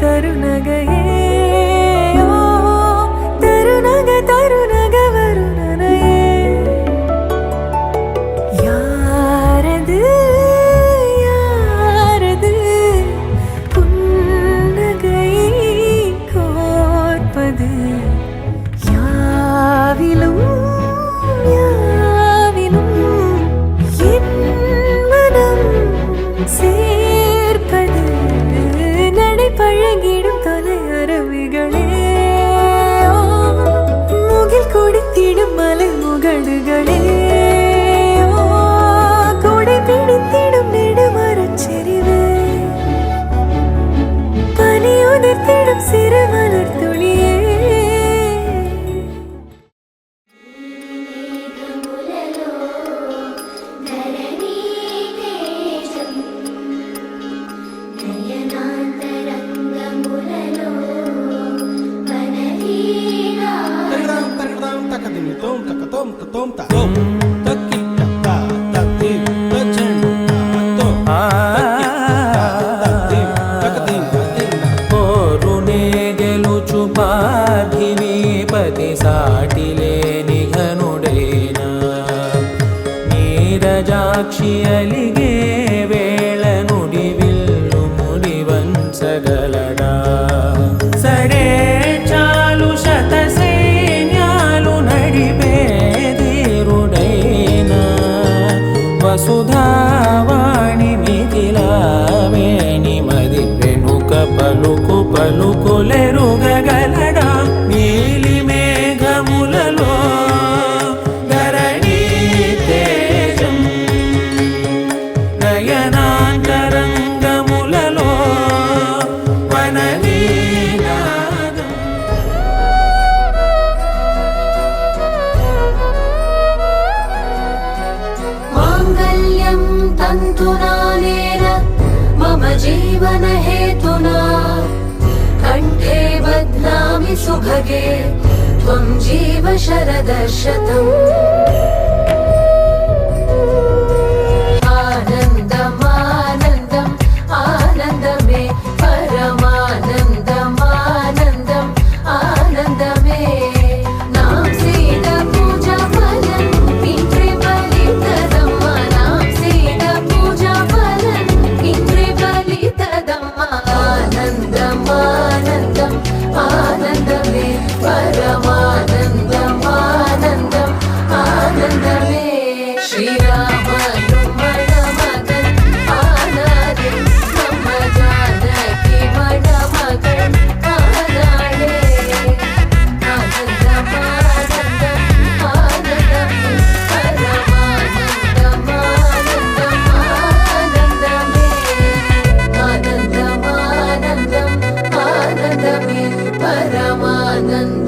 ತರುನಗೆಯೇ ತರುನಗ ವರುಣನೆಯೇ ಯಾರದು புன்னகை கோர்ப்பது யாவிலும் என் மனம் சேர்ப்பது நடை பழகிடும் தொலை அருவிகளே முகில் குடித்திடும் மலை முகடுகளே கொடை பிடித்திடும் நெடுமரச் செறிவே பனி உதிர்த்திடும் சிறு மலர் துளியே పార్థివీపతి సాటిలేని ఘనుడేన నీరజాక్షి అలిగే వేళ నుడి విల్లు ముడివంచగలడా సడే చాలు శత సైన్యాలు నడిపే ధీరుడైన వసుధావాణి మిథిలావేణి మది వెనుక పలుకు పలుకులెరుగగలడా నీలి మేఘములలో ధరణీ తేజం నయనాంతరంగములలో వననీనాదం మాంగళ్యం తంతునానేన మమ జీవన హేతునా కంఠే బధ్నామి సుభగే త్వం జీవ శరదశతం ఆనందమానందం ఆనందమే పరమానందమానందం ఆనందమే నాం సీత పూజా ఫలం ఇంద్రే బలితదమ్మ నాం సీత పూజా ఫలం ఇంద్రే బలితదమ్మ ఆనందమానందం ఆనందమే పరమానందమానందం ఆనందమే శ్రీరామను మణమగన్ ఆనాడే నమ్మ జానకి మణమగన్ ఆనాడే ఆనందమానందం ఆనందమే పరమానందమానందం ఆనందమే ఆనందమానందం ఆనందమే పరమానందమానందం